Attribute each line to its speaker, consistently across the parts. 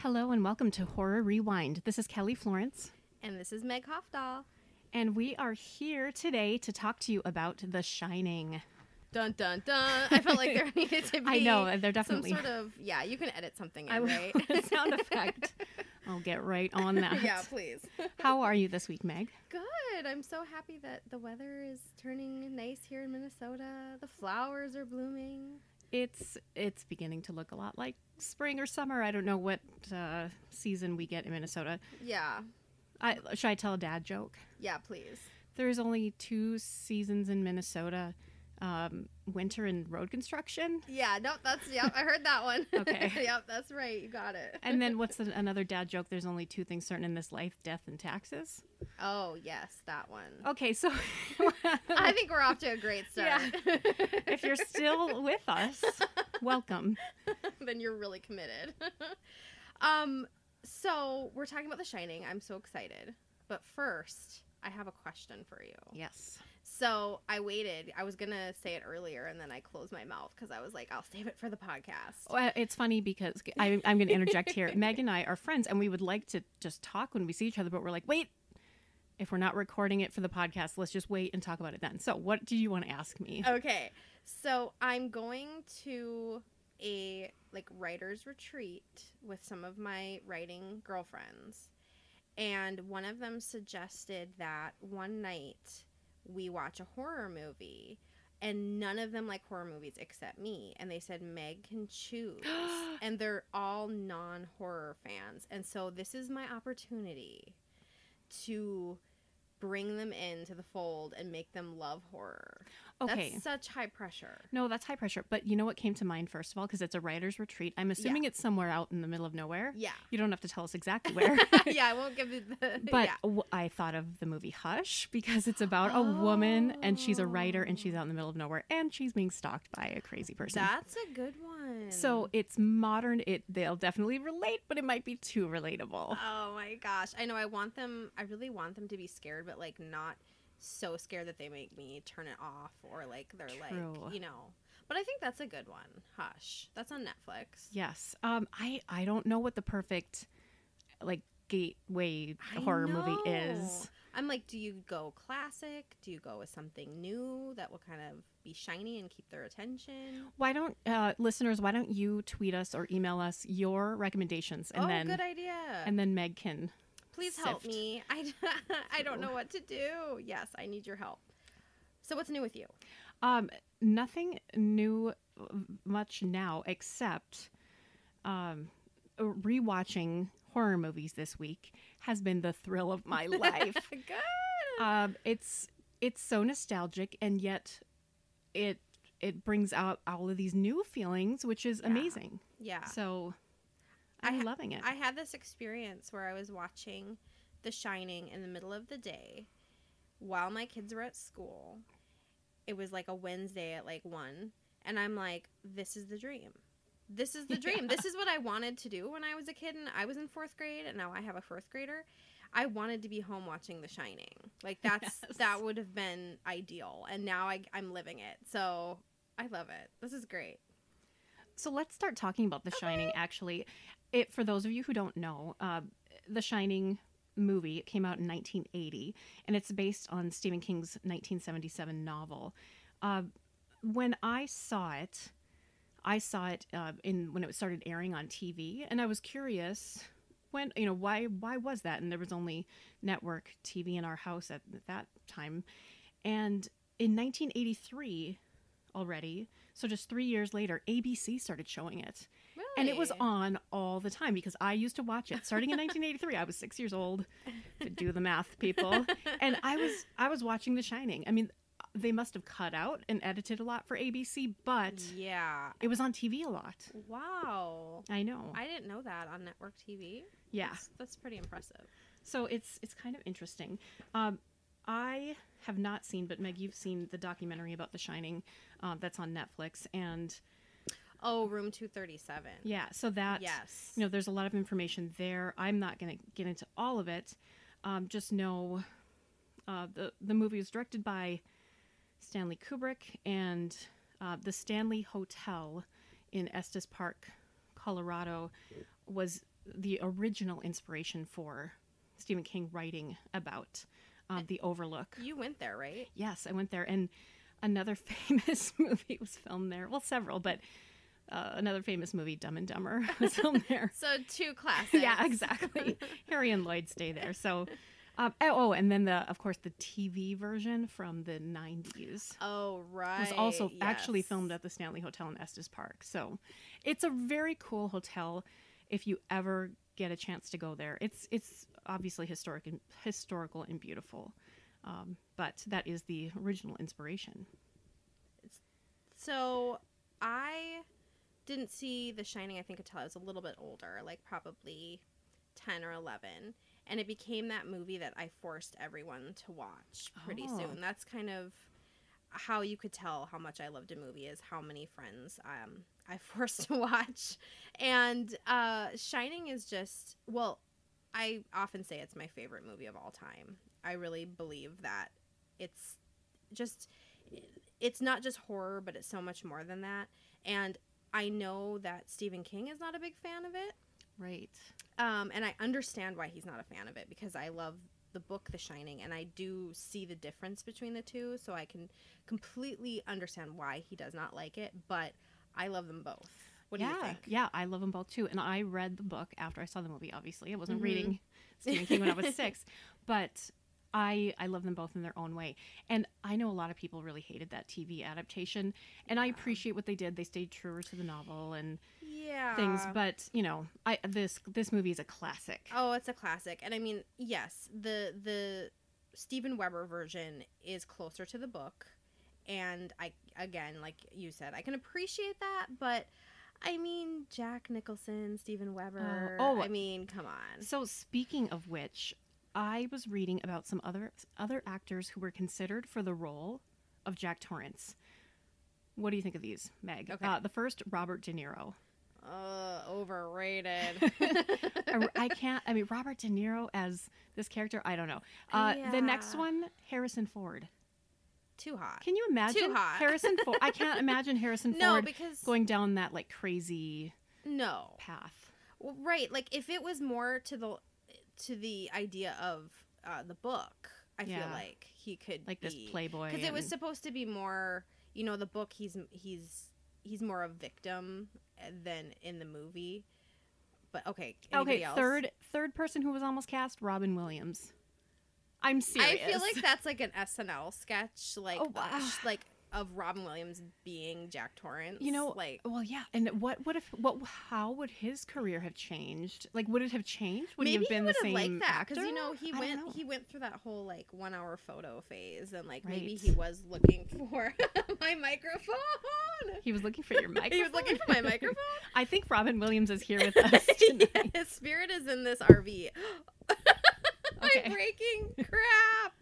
Speaker 1: Hello and welcome to Horror Rewind. This is Kelly Florence.
Speaker 2: And this is Meg Hofdahl.
Speaker 1: And we are here today to talk to you about The Shining.
Speaker 2: Dun, dun, dun. I felt like there needed to be
Speaker 1: I know, they're definitely...
Speaker 2: some sort of, yeah, you can edit something in, right?
Speaker 1: Sound effect. I'll get right on that.
Speaker 2: Yeah, please.
Speaker 1: How are you this week, Meg?
Speaker 2: Good. I'm so happy that the weather is turning nice here in Minnesota. The flowers are blooming.
Speaker 1: It's beginning to look a lot like spring or summer. I don't know what season we get in Minnesota.
Speaker 2: Yeah.
Speaker 1: Should I tell a dad joke?
Speaker 2: Yeah, please.
Speaker 1: There's only 2 seasons in Minnesota, winter and road construction.
Speaker 2: Yeah, no, yep, I heard that one.
Speaker 1: Okay.
Speaker 2: Yep, that's right. You got it.
Speaker 1: And then what's another dad joke? There's only 2 things certain in this life, death and taxes.
Speaker 2: Oh, yes, that one.
Speaker 1: Okay, so...
Speaker 2: I think we're off to a great start.
Speaker 1: Yeah. If you're still with us, welcome.
Speaker 2: Then you're really committed. So we're talking about The Shining. I'm so excited. But first, I have a question for you.
Speaker 1: Yes.
Speaker 2: So I waited. I was going to say it earlier, and then I closed my mouth because I was like, I'll save it for the podcast.
Speaker 1: Well, it's funny because I'm going to interject here. Meg and I are friends, and we would like to just talk when we see each other, but we're like, wait, if we're not recording it for the podcast, let's just wait and talk about it then. So what do you want to ask me?
Speaker 2: Okay. So I'm going to a writer's retreat with some of my writing girlfriends. And one of them suggested that one night we watch a horror movie, and none of them like horror movies except me. And they said Meg can choose. And they're all non-horror fans. And so this is my opportunity to bring them into the fold and make them love horror.
Speaker 1: Okay.
Speaker 2: That's such high pressure.
Speaker 1: No, that's high pressure. But you know what came to mind, first of all? Because it's a writer's retreat. I'm assuming it's somewhere out in the middle of nowhere.
Speaker 2: Yeah.
Speaker 1: You don't have to tell us exactly where.
Speaker 2: Yeah, I won't give you the...
Speaker 1: But
Speaker 2: yeah.
Speaker 1: I thought of the movie Hush because it's about a woman and she's a writer and she's out in the middle of nowhere and she's being stalked by a crazy person.
Speaker 2: That's a good one.
Speaker 1: So it's modern. They'll definitely relate, but it might be too relatable.
Speaker 2: Oh my gosh. I know. I really want them to be scared, but not so scared that they make me turn it off or they're
Speaker 1: True.
Speaker 2: But I think that's a good one. Hush. That's on Netflix.
Speaker 1: Yes. I don't know what the perfect gateway horror movie is.
Speaker 2: I'm like, do you go classic? Do you go with something new that will kind of be shiny and keep their attention?
Speaker 1: Why don't listeners, why don't you tweet us or email us your recommendations and then
Speaker 2: good idea.
Speaker 1: And then Meg can
Speaker 2: please help me. I don't know what to do. Yes, I need your help. So what's new with you?
Speaker 1: Nothing new much now except rewatching horror movies this week has been the thrill of my life.
Speaker 2: Good.
Speaker 1: It's so nostalgic, and yet it brings out all of these new feelings, which is amazing.
Speaker 2: Yeah.
Speaker 1: So I'm loving it.
Speaker 2: I had this experience where I was watching The Shining in the middle of the day while my kids were at school. It was a Wednesday at 1, and I'm like, this is the dream. This is the dream. This is what I wanted to do when I was a kid, and I was in 4th grade, and now I have a 4th grader. I wanted to be home watching The Shining. That would have been ideal, and now I'm living it. So I love it. This is great.
Speaker 1: So let's start talking about The Shining, actually. For those of you who don't know, The Shining movie came out in 1980, and it's based on Stephen King's 1977 novel. When I saw it when it started airing on TV, and I was curious why was that? And there was only network TV in our house at that time. And in 1983 already, so just 3 years later, ABC started showing it.
Speaker 2: Really?
Speaker 1: And it was on all the time because I used to watch it starting in 1983. I was 6 years old. To do the math, people. And I was watching The Shining. I mean, they must have cut out and edited a lot for ABC, but
Speaker 2: yeah,
Speaker 1: it was on TV a lot.
Speaker 2: Wow.
Speaker 1: I know.
Speaker 2: I didn't know that on network TV.
Speaker 1: Yeah.
Speaker 2: That's pretty impressive.
Speaker 1: So it's kind of interesting. I have not seen, but Meg, you've seen the documentary about The Shining that's on Netflix, and
Speaker 2: Room 237.
Speaker 1: Yeah, so that,
Speaker 2: yes,
Speaker 1: there's a lot of information there. I'm not going to get into all of it. Just know the movie was directed by Stanley Kubrick, and the Stanley Hotel in Estes Park, Colorado, was the original inspiration for Stephen King writing about the Overlook.
Speaker 2: You went there, right?
Speaker 1: Yes, I went there, and another famous movie was filmed there. Well, several, but another famous movie, Dumb and Dumber, was filmed there.
Speaker 2: So 2 classics.
Speaker 1: Yeah, exactly. Harry and Lloyd stay there. So, and then of course, the TV version from the 90s.
Speaker 2: Oh, right.
Speaker 1: Was also actually filmed at the Stanley Hotel in Estes Park. So, it's a very cool hotel. If you ever get a chance to go there, it's obviously historical and beautiful. But that is the original inspiration.
Speaker 2: So I didn't see The Shining, I think, until I was a little bit older, like probably 10 or 11. And it became that movie that I forced everyone to watch pretty soon. That's kind of how you could tell how much I loved a movie, is how many friends I forced to watch. And Shining is just, well, I often say it's my favorite movie of all time. I really believe that it's not just horror, but it's so much more than that. And I know that Stephen King is not a big fan of it.
Speaker 1: Right.
Speaker 2: And I understand why he's not a fan of it, because I love the book The Shining, and I do see the difference between the two, so I can completely understand why he does not like it, but I love them both. What do you think?
Speaker 1: Yeah, I love them both too. And I read the book after I saw the movie, obviously. I wasn't reading Stephen King when I was 6, but I love them both in their own way. And I know a lot of people really hated that TV adaptation, and I appreciate what they did. They stayed truer to the novel and things, but you know, this movie is a classic.
Speaker 2: Oh, it's a classic. And I mean, yes, the Steven Weber version is closer to the book, and I, again, like you said, I can appreciate that, but I mean, Jack Nicholson, Steven Weber, I mean, come on.
Speaker 1: So speaking of which, I was reading about some other actors who were considered for the role of Jack Torrance. What do you think of these, Meg?
Speaker 2: Okay.
Speaker 1: The first, Robert De Niro.
Speaker 2: Overrated.
Speaker 1: I mean, Robert De Niro as this character, I don't know. The next one, Harrison Ford.
Speaker 2: Too hot.
Speaker 1: Can you imagine?
Speaker 2: Too hot.
Speaker 1: Harrison Ford. I can't imagine Harrison Ford going down that like crazy path.
Speaker 2: Well, right. Like if it was more to the idea of the book, I feel like he could
Speaker 1: like this playboy,
Speaker 2: because it was supposed to be more. You know, the book he's more a victim than in the movie. But okay. Anybody else?
Speaker 1: Third person who was almost cast, Robin Williams. I'm serious.
Speaker 2: I feel like that's like an SNL sketch, like like of Robin Williams being Jack Torrance.
Speaker 1: You know,
Speaker 2: like,
Speaker 1: well, yeah. And how would his career have changed? Like, would it have changed? Would
Speaker 2: maybe
Speaker 1: he have been the same
Speaker 2: liked that
Speaker 1: actor?
Speaker 2: because you know he went through that whole like 1 hour photo phase, and like maybe
Speaker 1: Right.
Speaker 2: he was looking for my microphone.
Speaker 1: He was looking for your microphone.
Speaker 2: He was looking for my microphone.
Speaker 1: I think Robin Williams is here with us tonight.
Speaker 2: Yeah, his spirit is in this RV.
Speaker 1: Okay.
Speaker 2: I'm breaking crap.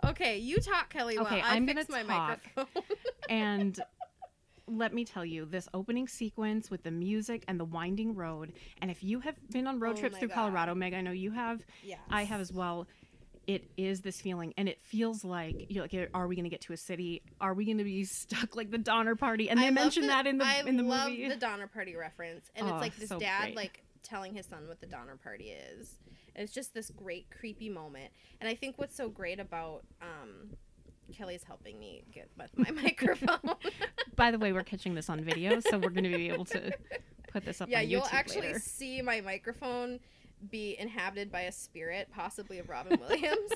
Speaker 2: Okay, you talk, Kelly.
Speaker 1: Okay,
Speaker 2: while I
Speaker 1: I'm
Speaker 2: fix
Speaker 1: gonna
Speaker 2: my
Speaker 1: talk.
Speaker 2: microphone.
Speaker 1: And let me tell you, this opening sequence with the music and the winding road, and if you have been on road trips
Speaker 2: my
Speaker 1: through
Speaker 2: God.
Speaker 1: Colorado, Meg, I know you have.
Speaker 2: Yes.
Speaker 1: I have as well. It is this feeling, and it feels like you're like, are we going to get to a city? Are we going to be stuck like the Donner Party? And they mentioned that in the movie.
Speaker 2: I love the Donner Party reference, and it's like this
Speaker 1: so
Speaker 2: dad
Speaker 1: great.
Speaker 2: like telling his son what the Donner Party is. And it's just this great creepy moment. And I think what's so great about Kelly's helping me get my microphone.
Speaker 1: By the way, we're catching this on video, so we're going to be able to put this up on YouTube
Speaker 2: you'll actually
Speaker 1: later.
Speaker 2: see my microphone be inhabited by a spirit, possibly of Robin Williams.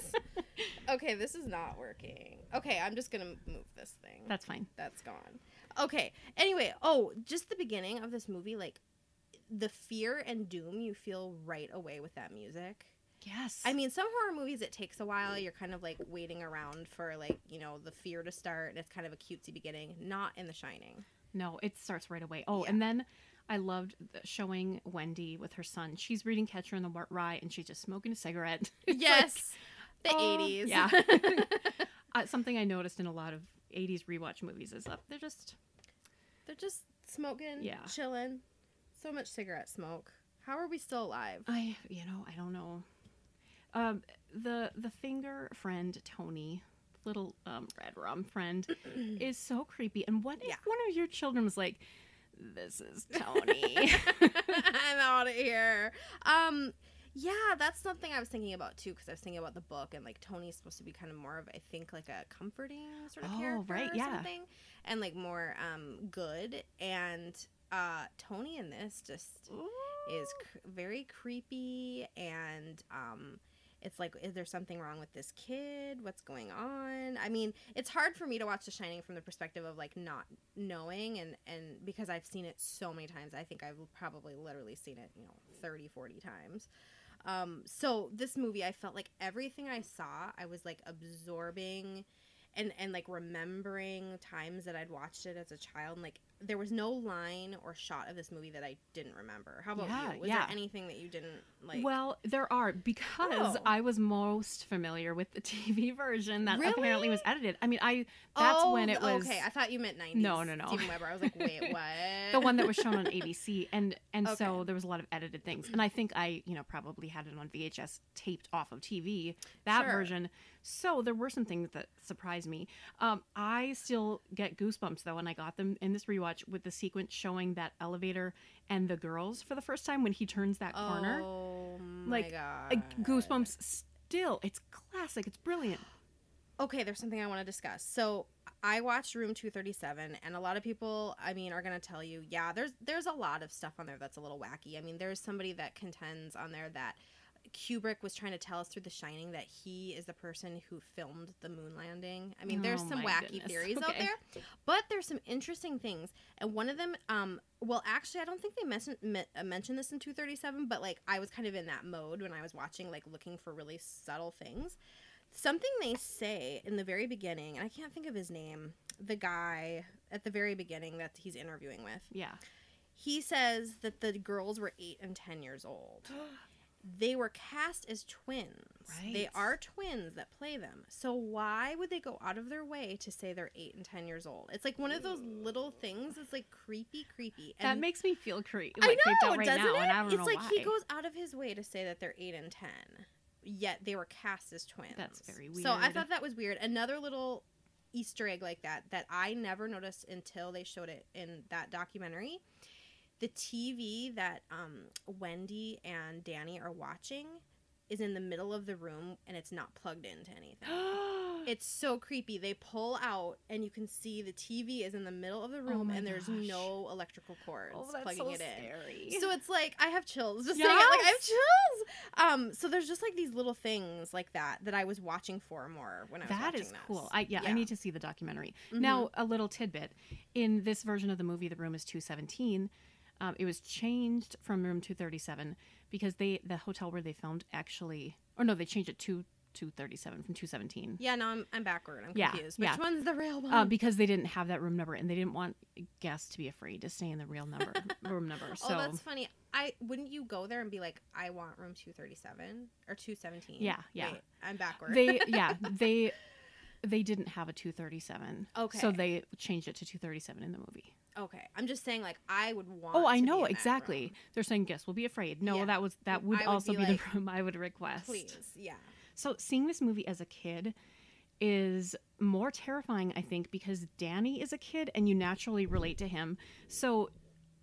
Speaker 2: Okay, this is not working. Okay, I'm just going to move this thing.
Speaker 1: That's fine.
Speaker 2: That's gone. Okay, anyway, just the beginning of this movie, like, the fear and doom you feel right away with that music.
Speaker 1: Yes.
Speaker 2: I mean, some horror movies, it takes a while. You're kind of like waiting around for like, you know, the fear to start, and it's kind of a cutesy beginning. Not in The Shining.
Speaker 1: No, it starts right away. And then I loved showing Wendy with her son. She's reading Catcher in the Rye, and she's just smoking a cigarette. It's
Speaker 2: Yes.
Speaker 1: like,
Speaker 2: the 80s.
Speaker 1: Yeah. Something I noticed in a lot of 80s rewatch movies is they're just
Speaker 2: smoking, chilling. So much cigarette smoke. How are we still alive?
Speaker 1: I don't know. The finger friend Tony, little red rum friend, is so creepy. And what if one of your children was like, this is Tony.
Speaker 2: I'm out of here. Yeah, that's something I was thinking about too, because I was thinking about the book, and like Tony's supposed to be kind of more of, I think, like a comforting sort of character,
Speaker 1: right,
Speaker 2: or
Speaker 1: yeah.
Speaker 2: something, and like more good. And Tony in this just is very creepy, and it's like, is there something wrong with this kid? What's going on? I mean, it's hard for me to watch The Shining from the perspective of like not knowing, and because I've seen it so many times. I think I've probably literally seen it 30, 40 times. So this movie, I felt like everything I saw, I was like absorbing and like remembering times that I'd watched it as a child, and like there was no line or shot of this movie that I didn't remember. How about you? Was there anything that you didn't like?
Speaker 1: Well, there are, because I was most familiar with the TV version that apparently was edited. I mean, that's when it was.
Speaker 2: Okay, I thought you meant 90s.
Speaker 1: No.
Speaker 2: Steven Weber. I was like, wait, what?
Speaker 1: The one that was shown on ABC, and so there was a lot of edited things, and I think I probably had it on VHS taped off of TV, that version. So there were some things that surprised me. I still get goosebumps though when I got them in this rewatch with the sequence showing that elevator and the girls for the first time when he turns that corner.
Speaker 2: Oh my god!
Speaker 1: Goosebumps still. It's classic. It's brilliant.
Speaker 2: Okay, there's something I want to discuss. So I watched Room 237, and a lot of people, I mean, are going to tell you, yeah, there's a lot of stuff on there that's a little wacky. I mean, there's somebody that contends on there that Kubrick was trying to tell us through The Shining that he is the person who filmed the moon landing. I mean, there's some wacky theories out there, but there's some interesting things. And one of them, well, actually, I don't think they mentioned this in 237, but like I was kind of in that mode when I was watching, like looking for really subtle things. Something they say in the very beginning, and I can't think of his name, the guy at the very beginning that he's interviewing with.
Speaker 1: Yeah.
Speaker 2: He says that the girls were 8 and 10 years old. They were cast as twins.
Speaker 1: Right.
Speaker 2: They are twins that play them. So why would they go out of their way to say they're 8 and 10 years old? It's like one of those little things that's like creepy. And
Speaker 1: that makes me feel creepy.
Speaker 2: I know,
Speaker 1: creeped out right
Speaker 2: doesn't
Speaker 1: now,
Speaker 2: it?
Speaker 1: and I don't know
Speaker 2: like
Speaker 1: why.
Speaker 2: He goes out of his way to say that they're 8 and 10, yet they were cast as twins.
Speaker 1: That's very weird.
Speaker 2: So I thought that was weird. Another little Easter egg like that I never noticed until they showed it in that documentary. The TV that Wendy and Danny are watching is in the middle of the room, and it's not plugged into anything. It's so creepy. They pull out, and you can see the TV is in the middle of the room, and there's no electrical cords plugging it in.
Speaker 1: Scary.
Speaker 2: So it's like, I have chills. Just saying it, like, I have chills. So there's just like these little things like that I was watching for more when I was watching this.
Speaker 1: That is cool. I need to see the documentary. Mm-hmm. Now, a little tidbit. In this version of the movie, the room is 217. It was changed from room 237 because the hotel where they filmed they changed it to 237 from 217.
Speaker 2: Yeah, no, I'm backward. I'm confused. Which one's the real one?
Speaker 1: Because they didn't have that room number, and they didn't want guests to be afraid to stay in the real room number. So.
Speaker 2: Oh, that's funny. Wouldn't you go there and be like, I want room 237 or 217?
Speaker 1: Yeah.
Speaker 2: Wait, I'm backward.
Speaker 1: They didn't have a 237. Okay. So they changed it to 237 in the movie.
Speaker 2: Okay. I'm just saying, like, I would want
Speaker 1: I know, exactly. They're saying guests will be afraid. No, that would also be the room I would request.
Speaker 2: Please, yeah.
Speaker 1: So seeing this movie as a kid is more terrifying, I think, because Danny is a kid and you naturally relate to him. So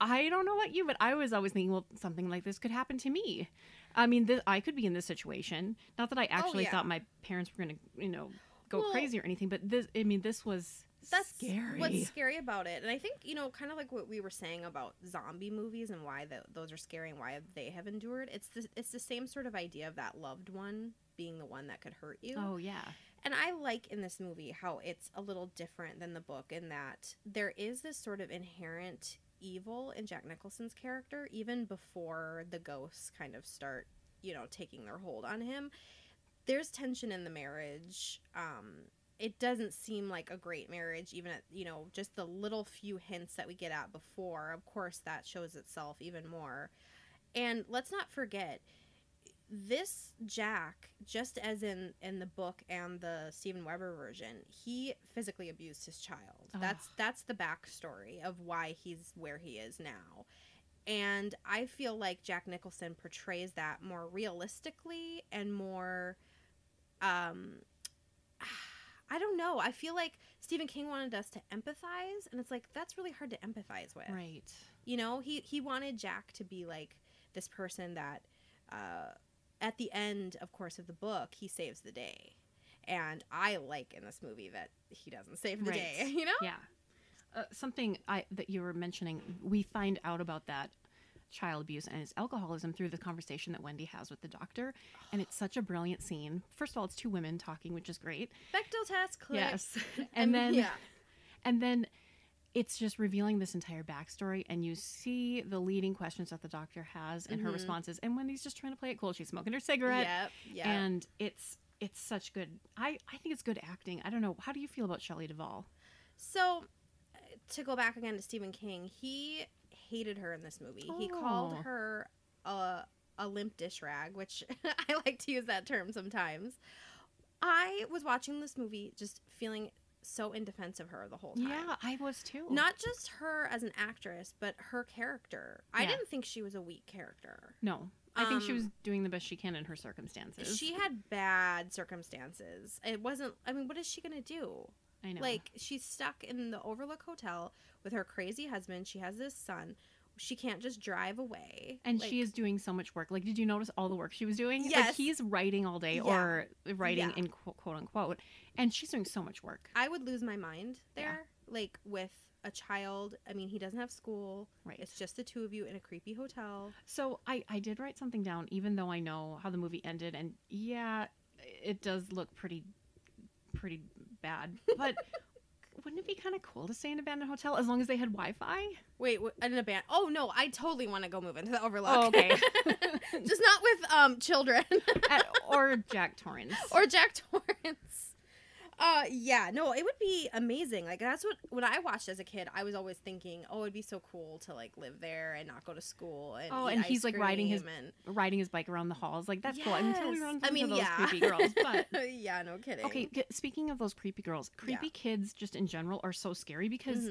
Speaker 1: I don't know about you, but I was always thinking, well, something like this could happen to me. I mean, I could be in this situation. Not that I actually thought my parents were going to, go crazy or anything, but this was scary.
Speaker 2: What's scary about it. And I think, kind of like what we were saying about zombie movies and why those are scary and why they have endured. It's the same sort of idea of that loved one being the one that could hurt you.
Speaker 1: Oh, yeah.
Speaker 2: And I like in this movie how it's a little different than the book in that there is this sort of inherent evil in Jack Nicholson's character, even before the ghosts kind of start, taking their hold on him. There's tension in the marriage. It doesn't seem like a great marriage, even at, just the little few hints that we get at before. Of course, that shows itself even more. And let's not forget, this Jack, just as in the book and the Steven Weber version, he physically abused his child. Oh. That's the backstory of why he's where he is now. And I feel like Jack Nicholson portrays that more realistically and more... I don't know. I feel like Stephen King wanted us to empathize, and it's like that's really hard to empathize with.
Speaker 1: Right.
Speaker 2: You know, he wanted Jack to be like this person that at the end, of course, of the book, he saves the day. And I like in this movie that he doesn't save the day, you know?
Speaker 1: Yeah. Something that you were mentioning, we find out about that child abuse and his alcoholism through the conversation that Wendy has with the doctor. And it's such a brilliant scene. First of all, it's two women talking, which is great.
Speaker 2: Bechdel test, click.
Speaker 1: Yes. And then it's just revealing this entire backstory, and you see the leading questions that the doctor has and her responses. And Wendy's just trying to play it cool. She's smoking her cigarette.
Speaker 2: Yep.
Speaker 1: And it's such good. I think it's good acting. I don't know. How do you feel about Shelley Duvall?
Speaker 2: So, to go back again to Stephen King, he hated her in this movie. He called her a limp dish rag, which I like to use that term sometimes. I was watching this movie just feeling so in defense of her the whole time.
Speaker 1: Yeah, I was too.
Speaker 2: Not just her as an actress, but her character. I didn't think she was a weak character.
Speaker 1: No. I think she was doing the best she can in her circumstances.
Speaker 2: She had bad circumstances. It wasn't, I mean, what is she going to do?
Speaker 1: I know.
Speaker 2: Like, she's stuck in the Overlook Hotel with her crazy husband. She has this son. She can't just drive away.
Speaker 1: And she is doing so much work. Like, did you notice all the work she was doing?
Speaker 2: Yes.
Speaker 1: Like, he's writing all day or writing in quote unquote. And she's doing so much work.
Speaker 2: I would lose my mind there. Like, with a child. I mean, he doesn't have school.
Speaker 1: Right.
Speaker 2: It's just the two of you in a creepy hotel.
Speaker 1: So I did write something down, even though I know how the movie ended. And yeah, it does look pretty bad. But wouldn't it be kind of cool to stay in an abandoned hotel as long as they had Wi-Fi?
Speaker 2: Wait, an abandoned? Oh no, I totally want to go move into the Overlook.
Speaker 1: Oh, okay.
Speaker 2: Just not with children.
Speaker 1: Or Jack Torrance.
Speaker 2: Or Jack Torrance. Yeah, no, it would be amazing. Like, that's what, when I watched as a kid, I was always thinking, oh, it'd be so cool to, like, live there and not go to school and eat
Speaker 1: and
Speaker 2: ice
Speaker 1: he's, like, riding his bike around the halls. Like, that's cool. I mean, until we run into those creepy girls. But
Speaker 2: yeah, no kidding.
Speaker 1: Okay, speaking of those creepy girls, creepy kids just in general are so scary because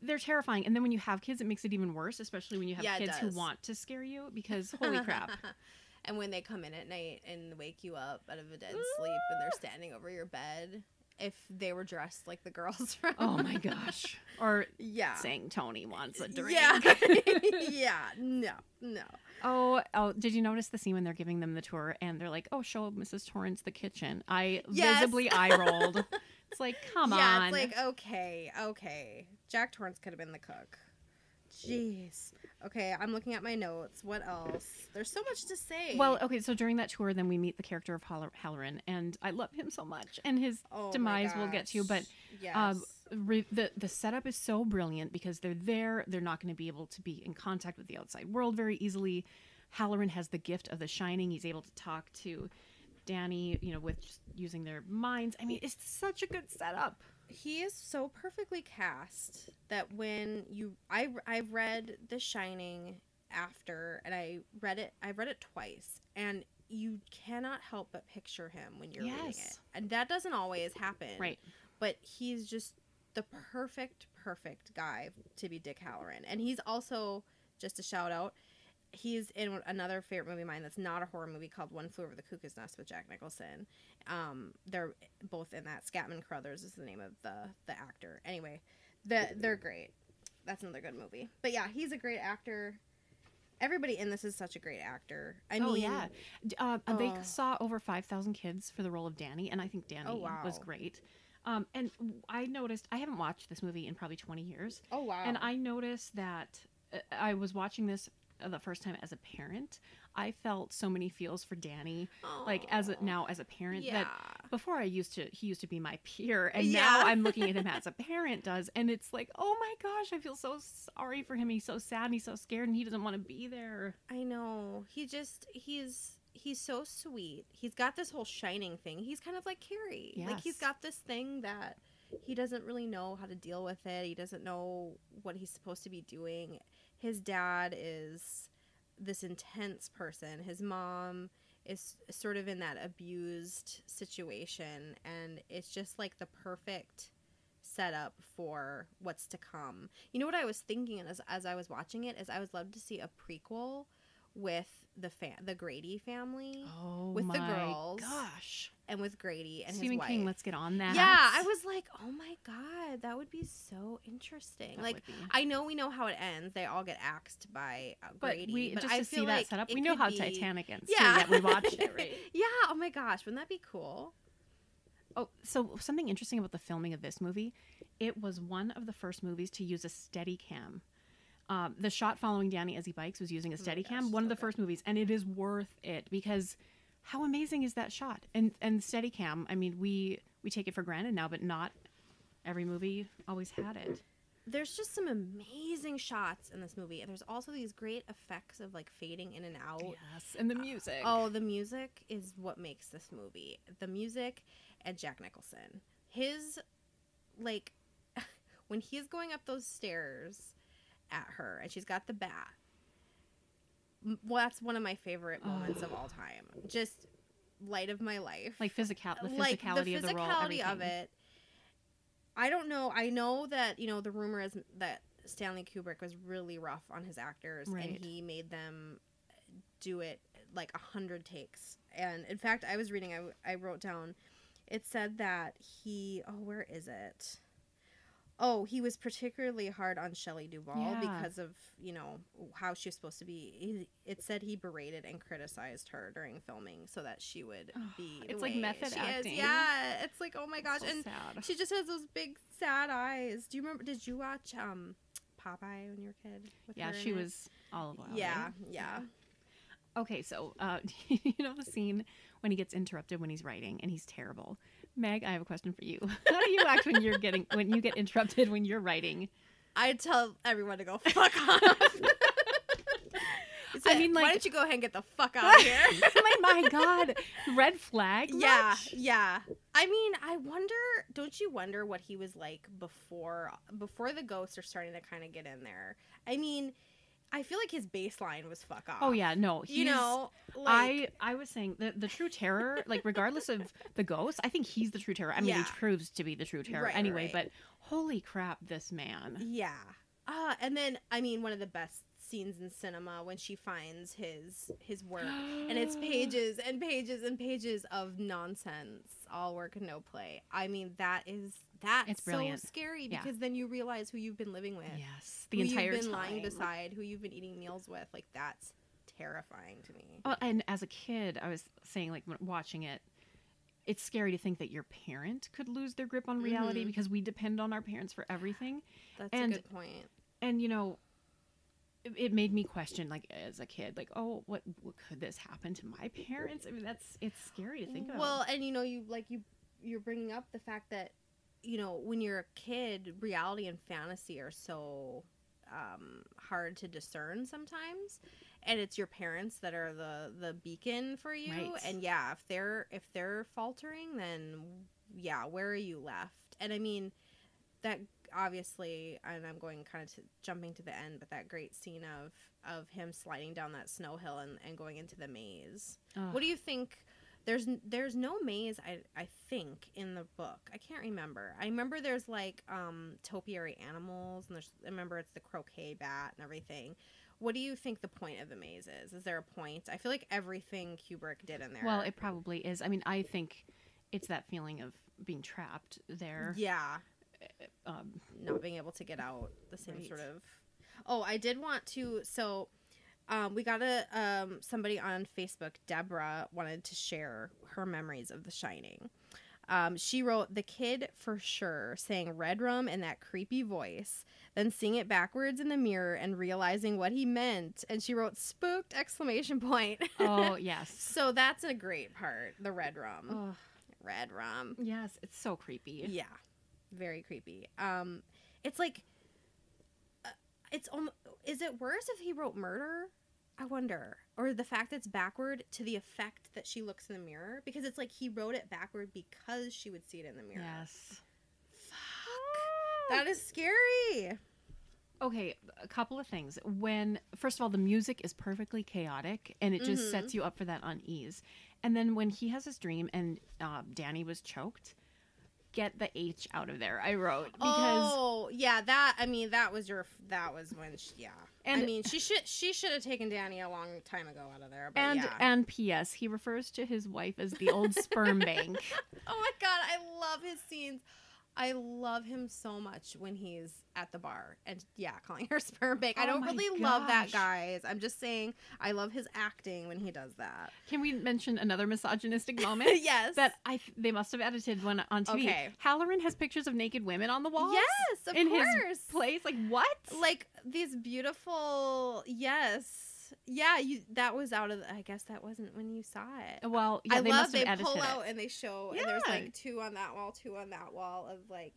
Speaker 1: they're terrifying. And then when you have kids, it makes it even worse, especially when you have kids who want to scare you because, holy crap.
Speaker 2: And when they come in at night and wake you up out of a dead sleep and they're standing over your bed, if they were dressed like the girls from...
Speaker 1: Oh my gosh. Or saying Tony wants a drink.
Speaker 2: Yeah. No.
Speaker 1: Oh, did you notice the scene when they're giving them the tour and they're like, oh, show Mrs. Torrance the kitchen? Visibly eye rolled. It's like, come on.
Speaker 2: Yeah, it's like, okay. Jack Torrance could have been the cook. Jeez. Okay, I'm looking at my notes. What else? There's so much to say.
Speaker 1: Well, okay, so during that tour, then we meet the character of Halloran, and I love him so much. And his demise we'll get to, but the setup is so brilliant because they're there. They're not going to be able to be in contact with the outside world very easily. Halloran has the gift of the shining. He's able to talk to Danny, with just using their minds. I mean, it's such a good setup.
Speaker 2: He is so perfectly cast that when I've read The Shining after, and I've read it twice, and you cannot help but picture him when you're reading it. And that doesn't always happen. Right. But he's just the perfect guy to be Dick Halloran. And he's also, just a shout out, he's in another favorite movie of mine that's not a horror movie called One Flew Over the Cuckoo's Nest with Jack Nicholson. They're both in that. Scatman Crothers is the name of the actor. Anyway, they're great. That's another good movie. But yeah, he's a great actor. Everybody in this is such a great actor. I mean,
Speaker 1: they saw over 5,000 kids for the role of Danny, and I think Danny was great. And I noticed, I haven't watched this movie in probably 20 years.
Speaker 2: Oh, wow.
Speaker 1: And I noticed that I was watching this the first time as a parent. I felt so many feels for Danny. Aww. Like as a parent, that before he used to be my peer, and now I'm looking at him as a parent does, and it's like, oh my gosh, I feel so sorry for him. He's so sad and he's so scared and he doesn't want to be there.
Speaker 2: I know. He's so sweet. He's got this whole shining thing. He's kind of like Carrie. Yes. Like he's got this thing that he doesn't really know how to deal with it. He doesn't know what he's supposed to be doing. His dad is this intense person. His mom is sort of in that abused situation, and it's just like the perfect setup for what's to come. You know what I was thinking as I was watching it is I would love to see a prequel with the Grady family,
Speaker 1: Oh
Speaker 2: with the
Speaker 1: my
Speaker 2: girls,
Speaker 1: gosh.
Speaker 2: and with Grady and
Speaker 1: Stephen
Speaker 2: his
Speaker 1: King,
Speaker 2: wife.
Speaker 1: let's get on that.
Speaker 2: Yeah, I was like, oh my god, that would be so interesting.
Speaker 1: That
Speaker 2: Like,
Speaker 1: would be.
Speaker 2: I know we know how it ends. They all get axed by Grady.
Speaker 1: But just
Speaker 2: I
Speaker 1: to
Speaker 2: feel
Speaker 1: see
Speaker 2: like
Speaker 1: that set up,
Speaker 2: it
Speaker 1: we know
Speaker 2: could
Speaker 1: how
Speaker 2: be...
Speaker 1: Titanic ends.
Speaker 2: Yeah,
Speaker 1: Too, yet we watched it, right?
Speaker 2: Yeah. Oh my gosh, wouldn't that be cool?
Speaker 1: Oh, so something interesting about the filming of this movie, it was one of the first movies to use a steady cam. The shot following Danny as he bikes was using a steady cam, one of the first movies, and it is worth it because how amazing is that shot? And steady cam, I mean, we take it for granted now, but not every movie always had it.
Speaker 2: There's just some amazing shots in this movie. And there's also these great effects of like fading in and out.
Speaker 1: Yes, and the music.
Speaker 2: Oh, the music is what makes this movie. The music and Jack Nicholson. His, like, when he's going up those stairs at her and she's got the bat. Well, that's one of my favorite moments of all time. Just light of my life.
Speaker 1: Like the physicality
Speaker 2: like the
Speaker 1: of the role, everything.
Speaker 2: of it. I don't know. I know that, you know, the rumor is that Stanley Kubrick was really rough on his actors,
Speaker 1: right.
Speaker 2: and he made them do it like 100 takes. And in fact, I was reading, I wrote down, it said that where is it? Oh, he was particularly hard on Shelley Duvall because of, you know, how she was supposed to be. It said he berated and criticized her during filming so that she would be the
Speaker 1: it's
Speaker 2: way
Speaker 1: like method
Speaker 2: she
Speaker 1: acting.
Speaker 2: is. Yeah, it's like, oh my gosh.
Speaker 1: So
Speaker 2: and
Speaker 1: sad.
Speaker 2: she just has those big sad eyes. Do you remember, did you watch Popeye when you were a kid?
Speaker 1: Yeah, she was olive oil.
Speaker 2: Yeah,
Speaker 1: right?
Speaker 2: yeah.
Speaker 1: Okay, so you know the scene when he gets interrupted when he's writing and he's terrible. Meg, I have a question for you. How do you act when you get interrupted when you're writing?
Speaker 2: I tell everyone to go fuck off.
Speaker 1: I mean, like,
Speaker 2: why don't you go ahead and get the fuck out of here?
Speaker 1: Like, my God, red flag.
Speaker 2: Yeah,
Speaker 1: much?
Speaker 2: yeah. I mean, I wonder. Don't you wonder what he was like before the ghosts are starting to kind of get in there? I mean, I feel like his baseline was fuck off.
Speaker 1: Oh yeah, no,
Speaker 2: you know, like,
Speaker 1: I was saying the true terror, like regardless of the ghost, I think he's the true terror. I mean, he proves to be the true terror anyway. Right. But holy crap, this man.
Speaker 2: Yeah. And then I mean, one of the best scenes in cinema when she finds his work and it's pages and pages and pages of nonsense, all work and no play. I mean, that's
Speaker 1: brilliant.
Speaker 2: So scary because then you realize who you've been living with.
Speaker 1: Yes, the entire time.
Speaker 2: Who you've been lying beside, who you've been eating meals with. Like, that's terrifying to me.
Speaker 1: Oh, and as a kid, I was saying, like, when watching it, it's scary to think that your parent could lose their grip on reality because we depend on our parents for everything.
Speaker 2: That's a good point.
Speaker 1: And, you know, it made me question, like, as a kid, like, oh, what could this happen to my parents? I mean, it's scary to think about.
Speaker 2: Well, and, you know, you're bringing up the fact that, you know, when you're a kid, reality and fantasy are so hard to discern sometimes, and it's your parents that are the beacon for you. Right. And yeah, if they're faltering, then yeah, where are you left? And I mean, that obviously, and I'm going kind of jumping to the end, but that great scene of him sliding down that snow hill and going into the maze. What do you think? There's no maze, I think, in the book. I can't remember. I remember there's like topiary animals, and I remember it's the croquet bat and everything. What do you think the point of the maze is? Is there a point? I feel like everything Kubrick did in there.
Speaker 1: Well, it probably is. I mean, I think it's that feeling of being trapped there.
Speaker 2: Yeah. Not being able to get out. The same sort of... Oh, I did want to... So... we got somebody on Facebook, Deborah, wanted to share her memories of The Shining. She wrote, "The kid for sure saying red rum in that creepy voice, then seeing it backwards in the mirror and realizing what he meant." And she wrote, "Spooked!" exclamation point.
Speaker 1: Oh, yes.
Speaker 2: So that's a great part, the red rum.
Speaker 1: Oh.
Speaker 2: Red rum.
Speaker 1: Yes, it's so creepy.
Speaker 2: Yeah, very creepy. It's like... is it worse if he wrote murder? I wonder. Or the fact that it's backward to the effect that she looks in the mirror. Because it's like he wrote it backward because she would see it in the mirror.
Speaker 1: Yes.
Speaker 2: Fuck. That is scary.
Speaker 1: Okay, a couple of things. First of all, the music is perfectly chaotic and it just sets you up for that unease. And then when he has his dream and Danny was choked, get the H out of there, I wrote. Because
Speaker 2: oh, yeah, that was when
Speaker 1: And-
Speaker 2: I mean, she should have taken Danny a long time ago out of there, but
Speaker 1: and P.S. he refers to his wife as the old sperm bank.
Speaker 2: Oh my god, I love his scenes. I love him so much when he's at the bar and calling her sperm bank. I
Speaker 1: Oh
Speaker 2: don't
Speaker 1: my
Speaker 2: really love that,
Speaker 1: gosh.
Speaker 2: guys. I'm just saying I love his acting when he does that.
Speaker 1: Can we mention another misogynistic moment?
Speaker 2: Yes.
Speaker 1: That they must have edited one on TV.
Speaker 2: Okay.
Speaker 1: Halloran has pictures of naked women on the walls.
Speaker 2: Yes, of
Speaker 1: in
Speaker 2: course.
Speaker 1: his place. Like what?
Speaker 2: Like these beautiful, yes. Yeah, that was out of I guess that wasn't when you saw it.
Speaker 1: Well, yeah,
Speaker 2: I
Speaker 1: they
Speaker 2: love
Speaker 1: must have
Speaker 2: they
Speaker 1: edited
Speaker 2: pull
Speaker 1: it.
Speaker 2: out and they show and there's
Speaker 1: Yeah.
Speaker 2: like 2 on that wall, 2 on that wall of like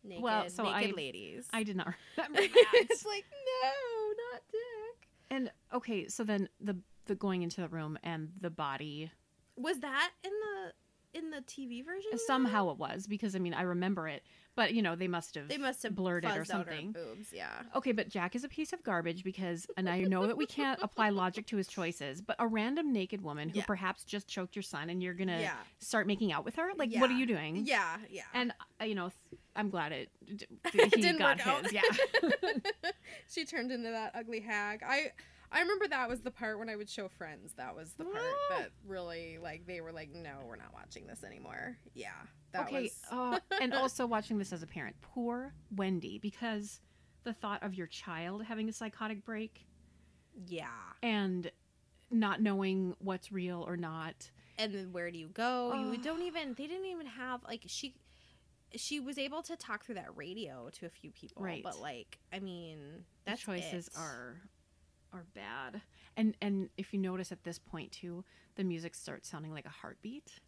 Speaker 2: naked,
Speaker 1: Well, so
Speaker 2: naked
Speaker 1: I-
Speaker 2: ladies.
Speaker 1: I did not remember that.
Speaker 2: It's like no, not Dick.
Speaker 1: And okay, so then the going into the room and the body.
Speaker 2: Was that in the TV version?
Speaker 1: Somehow it was, because I mean I remember it, but they must have blurred it or
Speaker 2: fuzzed out her
Speaker 1: something.
Speaker 2: boobs, yeah.
Speaker 1: Okay, but Jack is a piece of garbage because, and I know that we can't apply logic to his choices, but a random naked woman who
Speaker 2: Yeah.
Speaker 1: perhaps just choked your son and you're gonna
Speaker 2: Yeah.
Speaker 1: start making out with her, like what are
Speaker 2: Yeah.
Speaker 1: you doing?
Speaker 2: Yeah, yeah.
Speaker 1: And I'm glad he
Speaker 2: Didn't
Speaker 1: got
Speaker 2: work out.
Speaker 1: his. Yeah.
Speaker 2: She turned into that ugly hag. I remember that was the part when I would show friends. That was the part that really they were like, no, we're not watching this anymore. Yeah. That
Speaker 1: Okay.
Speaker 2: was
Speaker 1: And also watching this as a parent, poor Wendy, because the thought of your child having a psychotic break
Speaker 2: yeah.
Speaker 1: and not knowing what's real or not.
Speaker 2: And then where do you go?
Speaker 1: Oh.
Speaker 2: They didn't even have she was able to talk through that radio to a few people.
Speaker 1: Right.
Speaker 2: But I mean,
Speaker 1: The
Speaker 2: that's
Speaker 1: choices
Speaker 2: it.
Speaker 1: are bad. And if you notice at this point too, the music starts sounding like a heartbeat.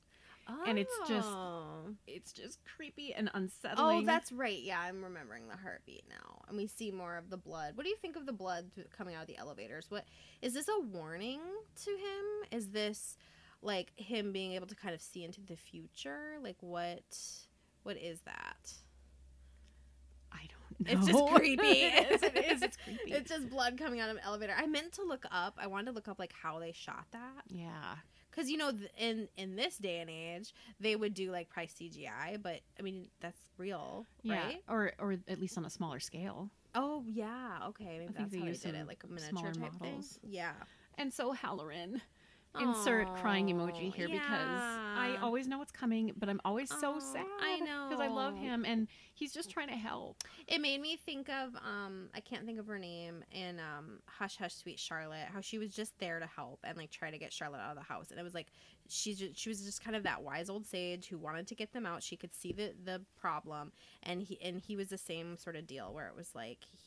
Speaker 1: and it's just-
Speaker 2: Oh.
Speaker 1: It's just creepy and unsettling.
Speaker 2: Oh, that's right. Yeah, I'm remembering the heartbeat now. And we see more of the blood. What do you think of the blood coming out of the elevators? What is this a warning to him? Is this him being able to kind of see into the future? What is that?
Speaker 1: I don't know.
Speaker 2: It's just creepy.
Speaker 1: It is. It's creepy.
Speaker 2: It's just blood coming out of an elevator. I meant to look up. I wanted to look up how they shot that.
Speaker 1: Yeah.
Speaker 2: Because in this day and age, they would do probably CGI, but I mean that's real,
Speaker 1: Yeah.
Speaker 2: right?
Speaker 1: Or at least on a smaller scale.
Speaker 2: Oh yeah, okay, maybe
Speaker 1: think
Speaker 2: that's
Speaker 1: they
Speaker 2: how they
Speaker 1: use
Speaker 2: did it,
Speaker 1: some
Speaker 2: like a miniature
Speaker 1: smaller
Speaker 2: type
Speaker 1: models.
Speaker 2: thing. Yeah.
Speaker 1: And so Halloran. Insert crying emoji here because I
Speaker 2: yeah.
Speaker 1: always know what's coming, but I'm always so
Speaker 2: Oh,
Speaker 1: sad.
Speaker 2: I
Speaker 1: Because I love
Speaker 2: know.
Speaker 1: him and he's just trying to help.
Speaker 2: It made me think of I can't think of her name in Hush Hush Sweet Charlotte, how she was just there to help and try to get Charlotte out of the house, and it was she was just kind of that wise old sage who wanted to get them out. She could see the problem, and he was the same sort of deal where it was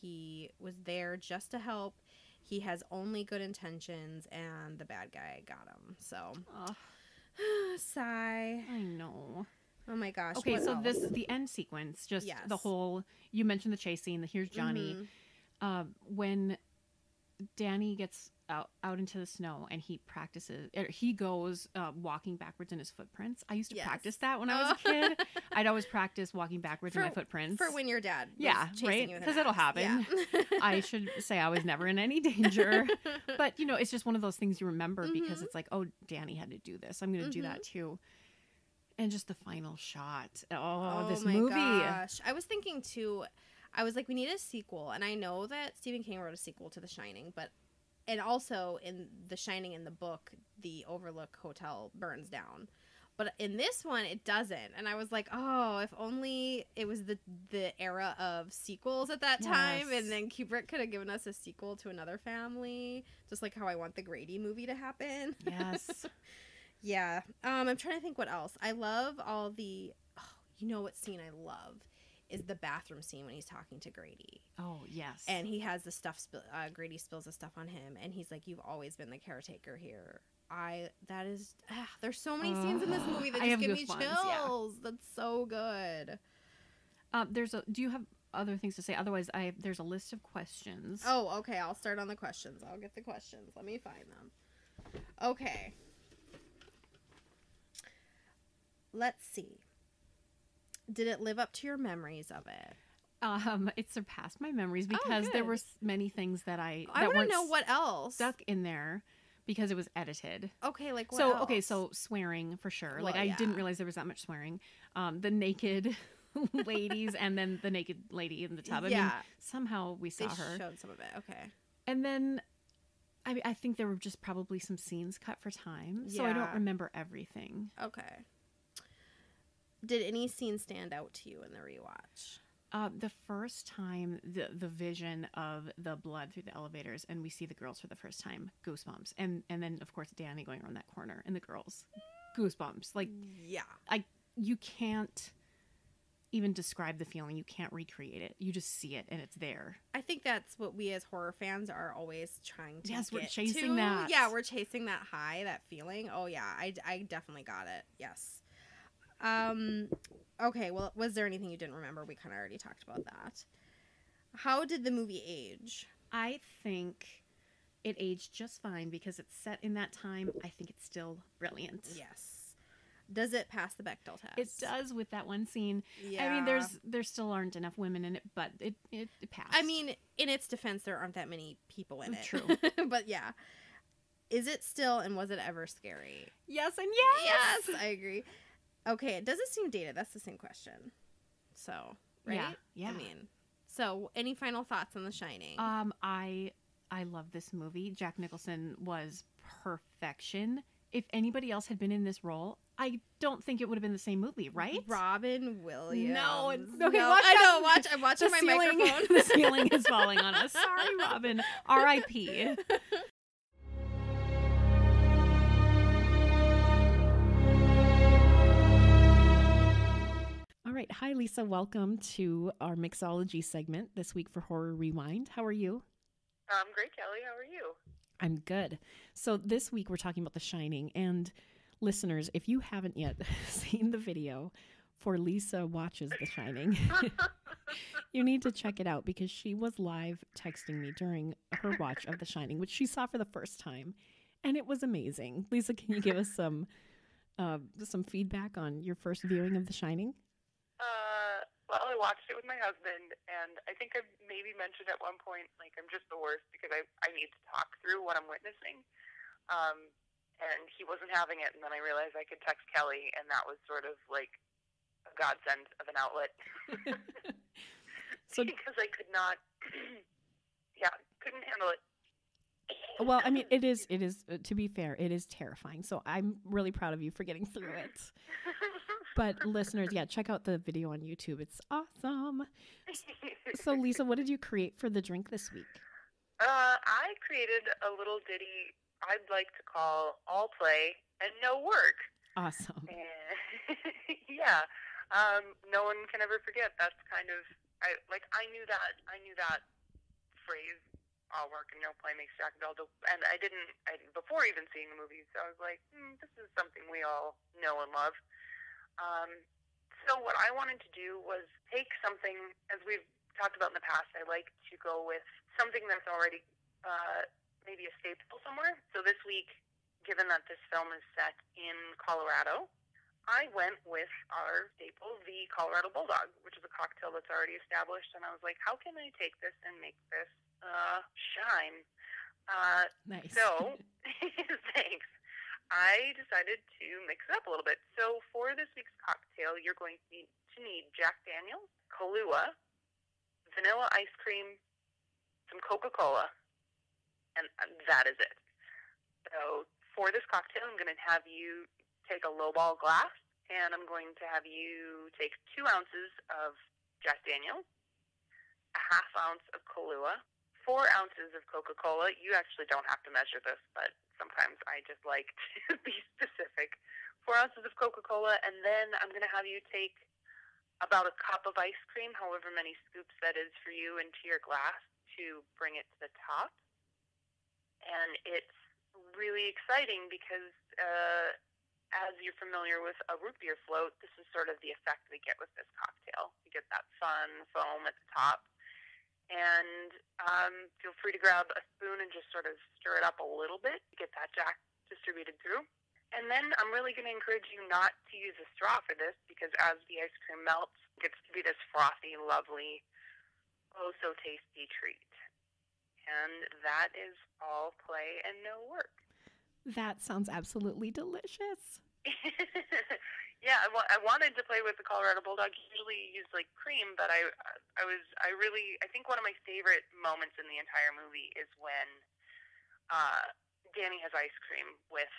Speaker 2: he was there just to help. He has only good intentions, and the bad guy got him. So, sigh.
Speaker 1: I know.
Speaker 2: Oh my gosh.
Speaker 1: Okay,
Speaker 2: what
Speaker 1: so
Speaker 2: else?
Speaker 1: the end sequence, just
Speaker 2: Yes.
Speaker 1: the whole, you mentioned the chase scene, here's Johnny.
Speaker 2: Mhm.
Speaker 1: When Danny gets out into the snow and he goes walking backwards in his footprints. I used to
Speaker 2: Yes.
Speaker 1: practice that when I was a kid. I'd always practice walking backwards in my footprints.
Speaker 2: For when your dad was
Speaker 1: Yeah,
Speaker 2: chasing
Speaker 1: right?
Speaker 2: you with
Speaker 1: 'Cause
Speaker 2: an
Speaker 1: it'll
Speaker 2: axe.
Speaker 1: happen.
Speaker 2: Yeah.
Speaker 1: I should say I was never in any danger. But, it's just one of those things you remember because
Speaker 2: Mhm.
Speaker 1: it's like, oh, Danny had to do this. I'm going to do that too. And just the final shot. Oh, this
Speaker 2: my
Speaker 1: movie.
Speaker 2: gosh. I was thinking too, I was like, we need a sequel. And I know that Stephen King wrote a sequel to The Shining, and also in The Shining in the book, the Overlook Hotel burns down. But in this one, it doesn't. And I was like, oh, if only it was the era of sequels at that time.
Speaker 1: Yes.
Speaker 2: And then Kubrick could have given us a sequel to Another Family, just like how I want the Grady movie to happen.
Speaker 1: Yes.
Speaker 2: Yeah. I'm trying to think what else. I love all the, what scene I love is the bathroom scene when he's talking to Grady.
Speaker 1: Oh, yes.
Speaker 2: And he has the stuff, Grady spills the stuff on him. And he's like, you've always been the caretaker here. There's so many scenes in this movie that
Speaker 1: I
Speaker 2: just
Speaker 1: have
Speaker 2: give me
Speaker 1: goosebumps, yeah.
Speaker 2: chills. That's so good.
Speaker 1: Do you have other things to say? Otherwise, there's a list of questions.
Speaker 2: Oh, okay. I'll start on the questions. I'll get the questions. Let me find them. Okay. Let's see. Did it live up to your memories of it?
Speaker 1: It surpassed my memories because there
Speaker 2: good.
Speaker 1: were many things that
Speaker 2: I
Speaker 1: that
Speaker 2: want
Speaker 1: weren't
Speaker 2: to know what else.
Speaker 1: stuck in there. because it was edited.
Speaker 2: Okay, like what
Speaker 1: So
Speaker 2: else?
Speaker 1: okay, so swearing for sure.
Speaker 2: Well,
Speaker 1: Like I
Speaker 2: yeah.
Speaker 1: didn't realize there was that much swearing. The naked ladies and then the naked lady in the tub. I mean,
Speaker 2: Yeah.
Speaker 1: somehow we
Speaker 2: They
Speaker 1: saw her.
Speaker 2: showed some of it. Okay.
Speaker 1: And then I think there were just probably some scenes cut for time. So I don't
Speaker 2: Yeah.
Speaker 1: remember everything.
Speaker 2: Okay. Did any scene stand out to you in the rewatch?
Speaker 1: The first time the vision of the blood through the elevators and we see the girls for the first time, goosebumps. And then of course Danny going around that corner and the girls, goosebumps. Like
Speaker 2: Yeah.
Speaker 1: you can't even describe the feeling. You can't recreate it. You just see it and it's there.
Speaker 2: I think that's what we as horror fans are always trying to
Speaker 1: Yes, we're
Speaker 2: get
Speaker 1: chasing
Speaker 2: to.
Speaker 1: that.
Speaker 2: Yeah, we're chasing that high, that feeling. Oh yeah, I definitely got it. Yes. Okay, well, was there anything you didn't remember? We kind of already talked about that. How did the movie age?
Speaker 1: I think it aged just fine because it's set in that time. I think it's still brilliant.
Speaker 2: Yes. Does it pass the Bechdel test?
Speaker 1: It does with that one scene.
Speaker 2: Yeah.
Speaker 1: I mean, there still aren't enough women in it, but it passed.
Speaker 2: I mean, in its defense, there aren't that many people in it.
Speaker 1: True.
Speaker 2: But yeah. Is it still, and was it ever scary?
Speaker 1: Yes and
Speaker 2: Yes, I agree. Okay, does it seem dated? That's the same question. So, right?
Speaker 1: Yeah.
Speaker 2: I mean, so any final thoughts on The Shining?
Speaker 1: I love this movie. Jack Nicholson was perfection. If anybody else had been in this role, I don't think it would have been the same movie, right?
Speaker 2: Robin Williams.
Speaker 1: No, okay.
Speaker 2: No,
Speaker 1: Watch
Speaker 2: I know.
Speaker 1: out.
Speaker 2: I'm watching my
Speaker 1: ceiling,
Speaker 2: microphone.
Speaker 1: The ceiling is falling on us. Sorry, Robin. R.I.P. All right. Hi, Lisa. Welcome to our mixology segment this week for Horror Rewind. How are you?
Speaker 3: I'm great, Kelly. How are you?
Speaker 1: I'm good. So this week we're talking about The Shining. And listeners, if you haven't yet seen the video for Lisa Watches The Shining, you need to check it out because she was live texting me during her watch of The Shining, which she saw for the first time. And it was amazing. Lisa, can you give us some feedback on your first viewing of The Shining?
Speaker 3: Well, I watched it with my husband, and I think I maybe mentioned at one point, like, I'm just the worst because I need to talk through what I'm witnessing. And he wasn't having it, and then I realized I could text Kelly, and that was sort of like a godsend of an outlet.
Speaker 1: So,
Speaker 3: because I could not, couldn't handle it.
Speaker 1: well, I mean, it is, to be fair, it is terrifying. So I'm really proud of you for getting through it. But listeners, check out the video on YouTube. It's awesome. So Lisa, what did you create for the drink this week?
Speaker 3: I created a little ditty I'd like to call All Play and No Work.
Speaker 1: Awesome.
Speaker 3: And no one can ever forget. That's kind of, I knew that phrase, all work and no play makes Jack Bell, and I before even seeing the movie, so I was like, this is something we all know and love. So what I wanted to do was take something, as we've talked about in the past, I like to go with something that's already maybe a staple somewhere. So this week, given that this film is set in Colorado, I went with our staple, the Colorado Bulldog, which is a cocktail that's already established, and I was like, how can I take this and make this shine?
Speaker 1: Nice.
Speaker 3: So, thanks. I decided to mix it up a little bit. So for this week's cocktail, you're going to need Jack Daniel's, Kahlua, vanilla ice cream, some Coca-Cola, and that is it. So for this cocktail, I'm going to have you take a lowball glass, and I'm going to have you take 2 ounces of Jack Daniel's, a half ounce of Kahlua, 4 ounces of Coca-Cola. You actually don't have to measure this, but sometimes I just like to be specific. 4 ounces of Coca-Cola, and then I'm going to have you take about a cup of ice cream, however many scoops that is for you, into your glass to bring it to the top. And it's really exciting because as you're familiar with a root beer float, this is sort of the effect we get with this cocktail. You get that fun foam at the top. And feel free to grab a spoon and just sort of stir it up a little bit to get that Jack distributed through. And then I'm really going to encourage you not to use a straw for this because as the ice cream melts, it gets to be this frothy, lovely, oh so tasty treat. And that is all play and no work.
Speaker 1: That sounds absolutely delicious.
Speaker 3: Yeah, I wanted to play with the Colorado Bulldog. He usually used like cream, but I think one of my favorite moments in the entire movie is when Danny has ice cream with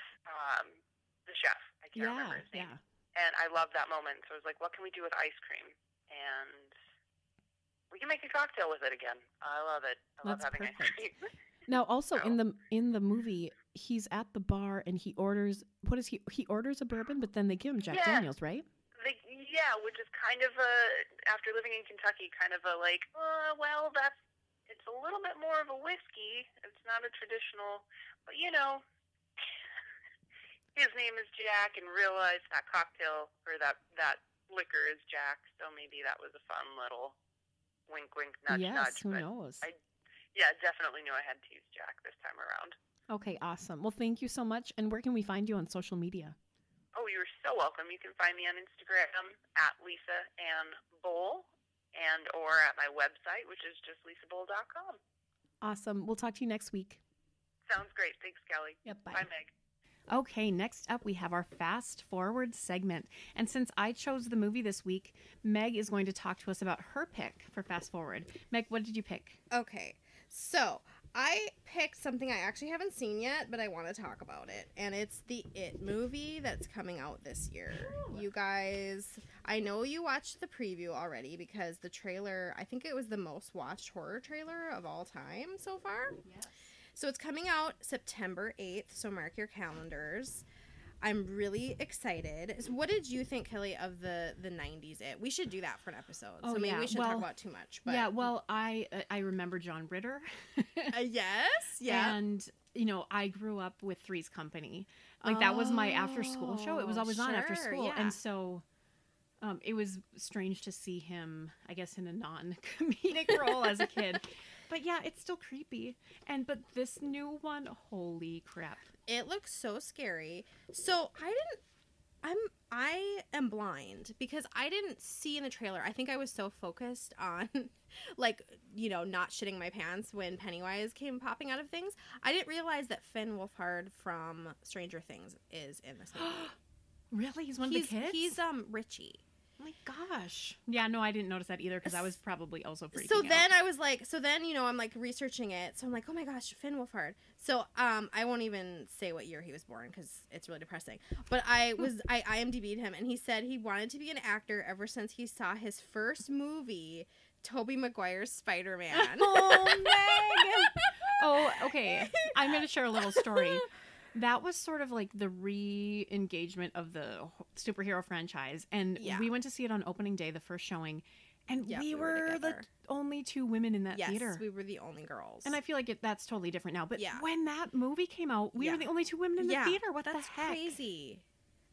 Speaker 3: the chef. I can't remember his name.
Speaker 1: Yeah.
Speaker 3: And I love that moment. So I was like, what can we do with ice cream? And we can make a cocktail with it again. I love it. I love
Speaker 1: That's
Speaker 3: having
Speaker 1: perfect.
Speaker 3: ice cream.
Speaker 1: Now, also
Speaker 3: So,
Speaker 1: in the movie, he's at the bar and he orders he orders a bourbon, but then they give him Jack
Speaker 3: Yeah.
Speaker 1: Daniels, right?
Speaker 3: yeah, which is kind of after living in Kentucky, kind of a like, well, it's a little bit more of a whiskey. It's not a traditional, but his name is Jack, and realized that cocktail or that liquor is Jack. So maybe that was a fun little wink, wink, nudge,
Speaker 1: Yes,
Speaker 3: nudge.
Speaker 1: who
Speaker 3: But
Speaker 1: knows?
Speaker 3: definitely knew I had to use Jack this time around.
Speaker 1: Okay, awesome. Well, thank you so much. And where can we find you on social media?
Speaker 3: Oh, you're so welcome. You can find me on Instagram at Lisa Ann Bowl or at my website, which is just lisabowl.com.
Speaker 1: Awesome. We'll talk to you next week.
Speaker 3: Sounds great. Thanks, Kelly.
Speaker 1: Yep, bye.
Speaker 3: Bye, Meg.
Speaker 1: Okay, next up we have our Fast Forward segment. And since I chose the movie this week, Meg is going to talk to us about her pick for Fast Forward. Meg, what did you pick?
Speaker 2: Okay, so I picked something I actually haven't seen yet, but I want to talk about it. And it's the It movie that's coming out this year. You guys, I know you watched the preview already because the trailer, I think it was the most watched horror trailer of all time so far.
Speaker 1: Yes.
Speaker 2: So it's coming out September 8th, so mark your calendars. I'm really excited. So what did you think, Kelly, of the 90s It? We should do that for an episode.
Speaker 1: Oh,
Speaker 2: so maybe
Speaker 1: yeah.
Speaker 2: we shouldn't talk about too much. But
Speaker 1: Yeah, well, I remember John Ritter.
Speaker 2: yes, yeah.
Speaker 1: And, I grew up with Three's Company. Like, that was my after-school show. It was always on after
Speaker 2: sure,
Speaker 1: school.
Speaker 2: yeah.
Speaker 1: And so it was strange to see him, I guess, in a non-comedic role as a kid. But yeah, it's still creepy. But this new one, holy crap.
Speaker 2: It looks so scary. So I am blind because I didn't see in the trailer. I think I was so focused on not shitting my pants when Pennywise came popping out of things. I didn't realize that Finn Wolfhard from Stranger Things is in this movie.
Speaker 1: Really? He's one of the kids?
Speaker 2: He's Richie.
Speaker 1: Oh my gosh. Yeah, no, I didn't notice that either because I was probably also freaking
Speaker 2: So
Speaker 1: out.
Speaker 2: then I was like, I'm like researching it. So I'm like, oh my gosh, Finn Wolfhard. So I won't even say what year he was born because it's really depressing. But I IMDb'd him and he said he wanted to be an actor ever since he saw his first movie, Tobey Maguire's Spider-Man.
Speaker 1: Oh, Meg! Oh, okay. I'm going to share a little story. That was sort of like the re-engagement of the superhero franchise. And we went to see it on opening day, the first showing. And we were the only two women in that theater.
Speaker 2: Yes, we were the only girls.
Speaker 1: And I feel like that's totally different now. But when that movie came out, we were the only two women in the theater. What the heck?
Speaker 2: That's crazy.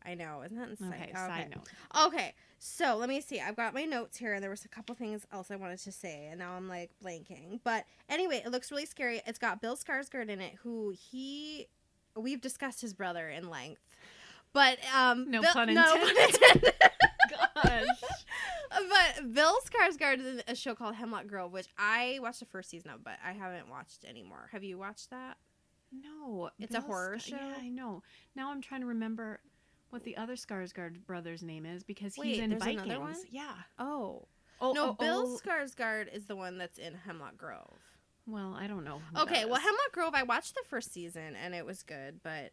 Speaker 2: I know. Isn't that insane?
Speaker 1: Okay, side note.
Speaker 2: Okay, so let me see. I've got my notes here, and there was a couple things else I wanted to say, and now I'm like blanking. But anyway, it looks really scary. It's got Bill Skarsgård in it, we've discussed his brother in length, but
Speaker 1: no pun intended. Gosh.
Speaker 2: But Bill Skarsgård is in a show called Hemlock Grove, which I watched the first season of, but I haven't watched anymore. Have you watched that?
Speaker 1: No,
Speaker 2: it's a horror show.
Speaker 1: Yeah, I know. Now I'm trying to remember what the other Skarsgård brother's name is because he's in
Speaker 2: there's
Speaker 1: Vikings.
Speaker 2: Another one?
Speaker 1: Yeah.
Speaker 2: Oh no, Bill Skarsgård is the one that's in Hemlock Grove.
Speaker 1: Well, I don't know.
Speaker 2: Okay, well, Hemlock Grove, I watched the first season and it was good, but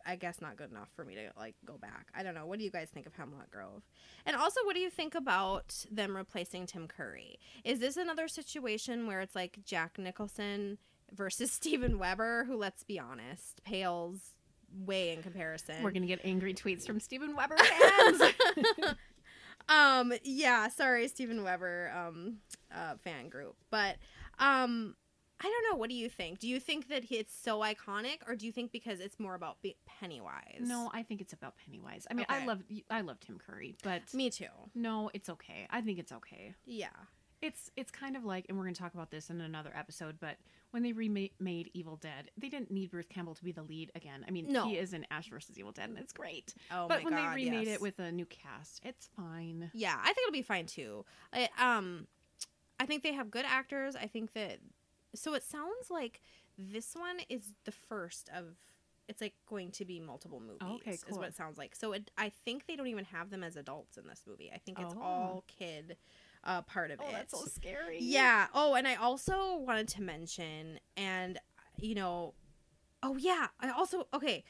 Speaker 2: I guess not good enough for me to go back. I don't know. What do you guys think of Hemlock Grove? And also, what do you think about them replacing Tim Curry? Is this another situation where it's like Jack Nicholson versus Steven Weber, who, let's be honest, pales way in comparison?
Speaker 1: We're gonna get angry tweets from Steven Weber fans.
Speaker 2: Yeah, sorry, Steven Weber fan group, but I don't know. What do you think? Do you think that it's so iconic, or do you think because it's more about Pennywise?
Speaker 1: No, I think it's about Pennywise. I mean,
Speaker 2: Okay.
Speaker 1: I love Tim Curry, but
Speaker 2: Me too.
Speaker 1: no, it's okay. I think it's okay.
Speaker 2: Yeah.
Speaker 1: It's kind of like, and we're going to talk about this in another episode, but when they remade Evil Dead, they didn't need Bruce Campbell to be the lead again. I mean,
Speaker 2: No.
Speaker 1: he is in Ash vs. Evil Dead, and it's great.
Speaker 2: Oh
Speaker 1: but
Speaker 2: my
Speaker 1: when
Speaker 2: God,
Speaker 1: they remade
Speaker 2: yes.
Speaker 1: it with a new cast, it's fine.
Speaker 2: Yeah, I think it'll be fine too. I think they have good actors. I think that. So it sounds like this one is the first of it's like going to be multiple movies.
Speaker 1: Okay,
Speaker 2: Is
Speaker 1: cool.
Speaker 2: what it sounds like. So I think they don't even have them as adults in this movie. I think it's
Speaker 1: Oh.
Speaker 2: all kid part of it.
Speaker 1: Oh, that's so scary.
Speaker 2: Yeah. Oh, and I also wanted to mention, and you know, oh yeah, I also okay.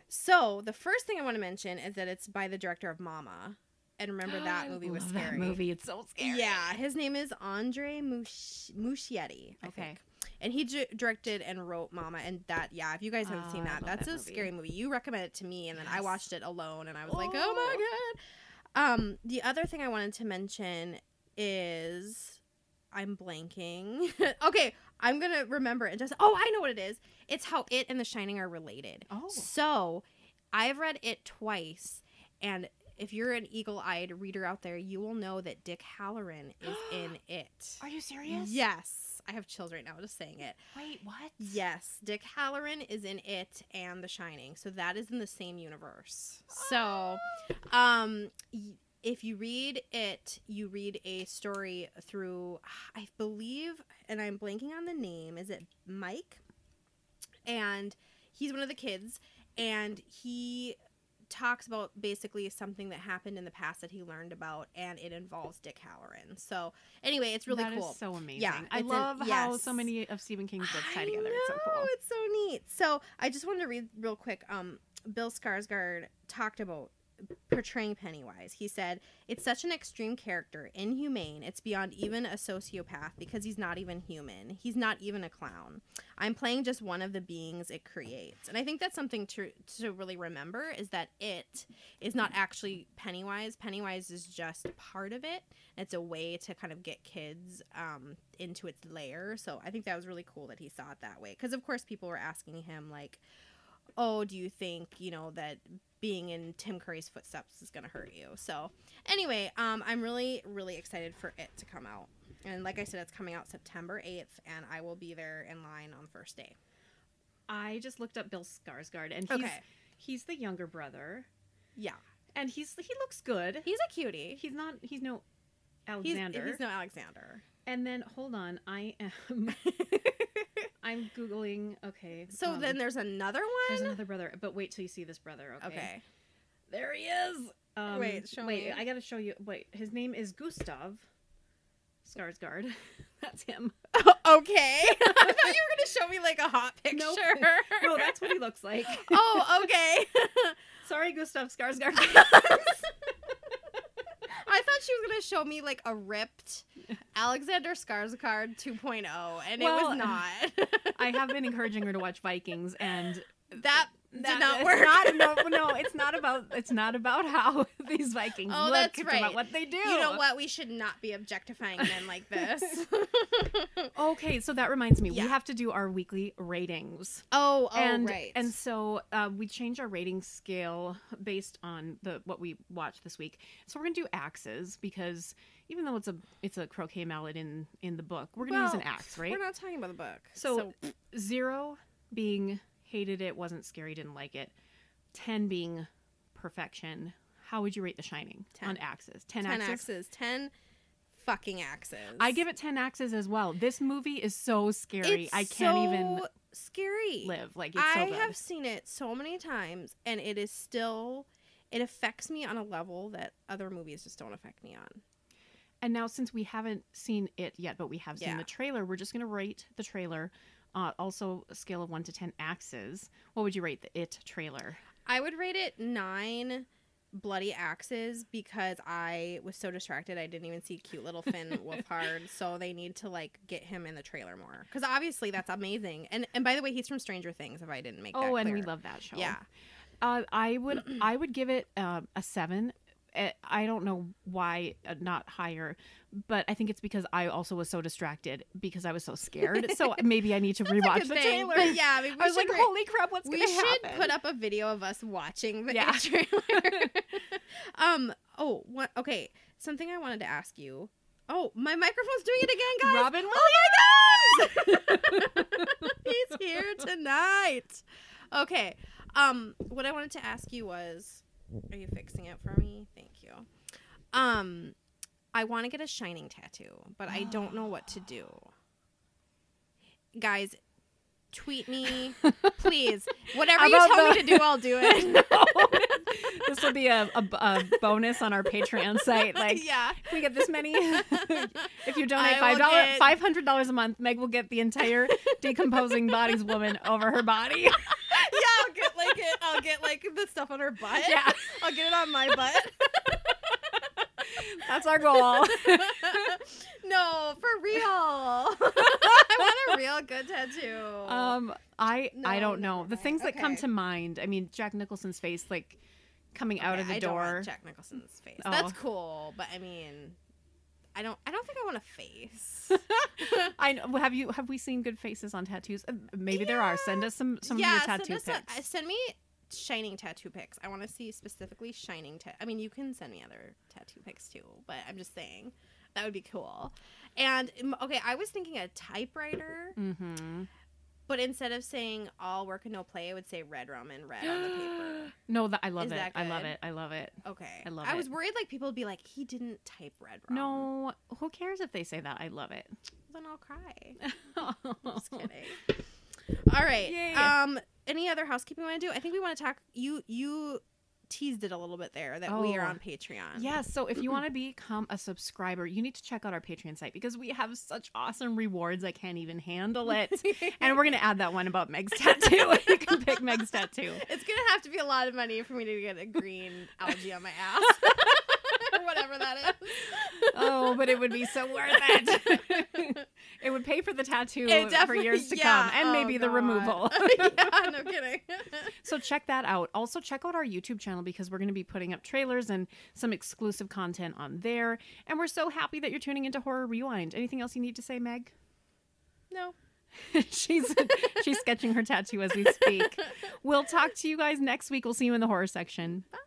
Speaker 2: So the first thing I want to mention is that it's by the director of Mama, and remember that movie was
Speaker 1: Love
Speaker 2: scary.
Speaker 1: That movie, it's so scary.
Speaker 2: Yeah, his name is Andre Muschietti, I think. And he directed and wrote Mama, and that, yeah, if you guys haven't seen that, that's a
Speaker 1: movie.
Speaker 2: scary movie. You recommended it to me, and then I
Speaker 1: Yes.
Speaker 2: watched it alone, and I was like, oh my god. The other thing I wanted to mention is, I'm blanking. Okay, I'm gonna remember it. I know what it is. It's how It and The Shining are related.
Speaker 1: Oh.
Speaker 2: So, I've read It twice, and if you're an eagle-eyed reader out there, you will know that Dick Halloran is in It.
Speaker 1: Are you serious?
Speaker 2: Yes. I have chills right now just saying it.
Speaker 1: Wait, what?
Speaker 2: Yes. Dick Halloran is in It and The Shining. So that is in the same universe. So, if you read It, you read a story through, I believe, and I'm blanking on the name. Is it Mike? And he's one of the kids, and he talks about basically something that happened in the past that he learned about, and it involves Dick Halloran. So anyway, it's really cool.
Speaker 1: That is so amazing.
Speaker 2: Yeah,
Speaker 1: I
Speaker 2: it's
Speaker 1: love how
Speaker 2: yes.
Speaker 1: so many of Stephen King's books tie
Speaker 2: I
Speaker 1: together.
Speaker 2: know,
Speaker 1: It's so cool.
Speaker 2: it's so neat. So I just wanted to read real quick. Bill Skarsgård talked about portraying Pennywise. He said, "It's such an extreme character, inhumane. It's beyond even a sociopath because he's not even human. He's not even a clown. I'm playing just one of the beings it creates." And I think that's something to really remember, is that it is not actually Pennywise. Pennywise is just part of it. It's a way to kind of get kids into its lair. So I think that was really cool that he saw it that way. Because, of course, people were asking him, like, oh, do you think, that being in Tim Curry's footsteps is going to hurt you? So anyway, I'm really, really excited for it to come out. And like I said, it's coming out September 8th, and I will be there in line on the first day.
Speaker 1: I just looked up Bill Skarsgård, and he's the younger brother.
Speaker 2: Yeah.
Speaker 1: And he looks good.
Speaker 2: He's a cutie.
Speaker 1: He's no Alexander.
Speaker 2: He's no Alexander.
Speaker 1: And then, hold on, I'm Googling, okay.
Speaker 2: So then there's another one?
Speaker 1: There's another brother, but wait till you see this brother, okay? There he is!
Speaker 2: Show me.
Speaker 1: I gotta show you. Wait, his name is Gustav Skarsgård. That's him.
Speaker 2: Okay. I thought you were going to show me, like, a hot picture.
Speaker 1: Nope. No, that's what he looks like.
Speaker 2: Oh, okay.
Speaker 1: Sorry, Gustav Skarsgård.
Speaker 2: I thought she was going to show me, like, a ripped Alexander Skarsgård 2.0, and it was not.
Speaker 1: I have been encouraging her to watch Vikings, and
Speaker 2: that did not work.
Speaker 1: No, it's not about how these Vikings look.
Speaker 2: That's
Speaker 1: it's
Speaker 2: right.
Speaker 1: about what they do.
Speaker 2: You know what? We should not be objectifying men like this.
Speaker 1: Okay, so that reminds me.
Speaker 2: Yeah.
Speaker 1: We have to do our weekly ratings.
Speaker 2: Right.
Speaker 1: And so we changed our rating scale based on what we watched this week. So we're gonna do axes, because even though it's a croquet mallet in the book, we're gonna use an axe, right?
Speaker 2: We're not talking about the book.
Speaker 1: So 0 being hated it, wasn't scary, didn't like it. 10 being perfection. How would you rate The Shining
Speaker 2: 10.
Speaker 1: on axes?
Speaker 2: 10 axes. 10 fucking axes.
Speaker 1: I give it 10 axes as well. This movie is so scary.
Speaker 2: It's
Speaker 1: I can't even
Speaker 2: scary.
Speaker 1: live. Like, it's so
Speaker 2: I
Speaker 1: good.
Speaker 2: have seen it so many times, and it is still, it affects me on a level that other movies just don't affect me on.
Speaker 1: And now, since we haven't seen it yet, but we have seen the trailer, we're just going to rate the trailer. Also, a scale of 1 to 10 axes. What would you rate the It trailer?
Speaker 2: I would rate it 9 bloody axes, because I was so distracted I didn't even see cute little Finn Wolfhard. So they need to, like, get him in the trailer more, because obviously that's amazing. And by the way, he's from Stranger Things, if I didn't make that clear.
Speaker 1: And we love that show.
Speaker 2: Yeah.
Speaker 1: I would give it a 7. I don't know why not higher, but I think it's because I also was so distracted because I was so scared. So maybe I need to rewatch the trailer.
Speaker 2: But yeah, I mean,
Speaker 1: I was like, holy crap, what's going to happen?
Speaker 2: We should put up a video of us watching the trailer. Okay, something I wanted to ask you. Oh, my microphone's doing it again, guys.
Speaker 1: Robin
Speaker 2: Williams! He's here tonight. Okay, what I wanted to ask you was, are you fixing it for me? Thank you. I want to get a Shining tattoo, but I don't know what to do. Guys, tweet me, please. Whatever
Speaker 1: How
Speaker 2: you
Speaker 1: about
Speaker 2: tell me
Speaker 1: the-
Speaker 2: to do, I'll do it.
Speaker 1: This will be a bonus on our Patreon site. Like,
Speaker 2: yeah.
Speaker 1: if we get this many, if you donate
Speaker 2: I will get-
Speaker 1: $500 a month, Meg will get the entire decomposing bodies woman over her body.
Speaker 2: Yeah, I'll get like the stuff on her butt.
Speaker 1: Yeah.
Speaker 2: I'll get it on my butt.
Speaker 1: That's our goal.
Speaker 2: No, for real. I want a real good tattoo.
Speaker 1: I
Speaker 2: No,
Speaker 1: don't know.
Speaker 2: never
Speaker 1: The
Speaker 2: mind.
Speaker 1: thing that come
Speaker 2: Okay.
Speaker 1: to mind, I mean, Jack Nicholson's face, like, coming out
Speaker 2: Okay,
Speaker 1: of the
Speaker 2: I don't
Speaker 1: door.
Speaker 2: want Jack Nicholson's face.
Speaker 1: Oh.
Speaker 2: That's cool, but I mean, I don't think I want a face.
Speaker 1: I know. Have we seen good faces on tattoos? Maybe there are. Send us some of your tattoo pics.
Speaker 2: Send me shining tattoo pics. I want to see specifically shining I mean, you can send me other tattoo pics too, but I'm just saying that would be cool. And okay, I was thinking a typewriter,
Speaker 1: Mm-hmm.
Speaker 2: but instead of saying all work and no play, I would say red rum and red on the paper.
Speaker 1: No, I love
Speaker 2: Is
Speaker 1: it.
Speaker 2: that
Speaker 1: I love
Speaker 2: good?
Speaker 1: it. I love it.
Speaker 2: Okay,
Speaker 1: I love
Speaker 2: I was
Speaker 1: it.
Speaker 2: worried like people would be like, he didn't type red rum.
Speaker 1: No, who cares if they say that? I love it.
Speaker 2: Then I'll cry. Just kidding. All right.
Speaker 1: Yay.
Speaker 2: Any other housekeeping we want to do? I think we want to talk. You teased it a little bit there that we are
Speaker 1: Oh.
Speaker 2: on Patreon.
Speaker 1: Yes, so if you want to become a subscriber, you need to check out our Patreon site because we have such awesome rewards. I can't even handle it. And we're going to add that one about Meg's tattoo. You can pick Meg's tattoo.
Speaker 2: It's gonna have to be a lot of money for me to get a green algae on my ass, or whatever that is.
Speaker 1: Oh, but it would be so worth it. It would pay for the tattoo
Speaker 2: It
Speaker 1: for
Speaker 2: definitely-
Speaker 1: years to
Speaker 2: yeah.
Speaker 1: come and
Speaker 2: Oh,
Speaker 1: maybe the
Speaker 2: God.
Speaker 1: removal.
Speaker 2: Yeah, no kidding.
Speaker 1: So check that out. Also check out our YouTube channel because we're going to be putting up trailers and some exclusive content on there. And we're so happy that you're tuning into Horror Rewind. Anything else you need to say, Meg?
Speaker 2: No.
Speaker 1: she's sketching her tattoo as we speak. We'll talk to you guys next week. We'll see you in the horror section.
Speaker 2: Bye.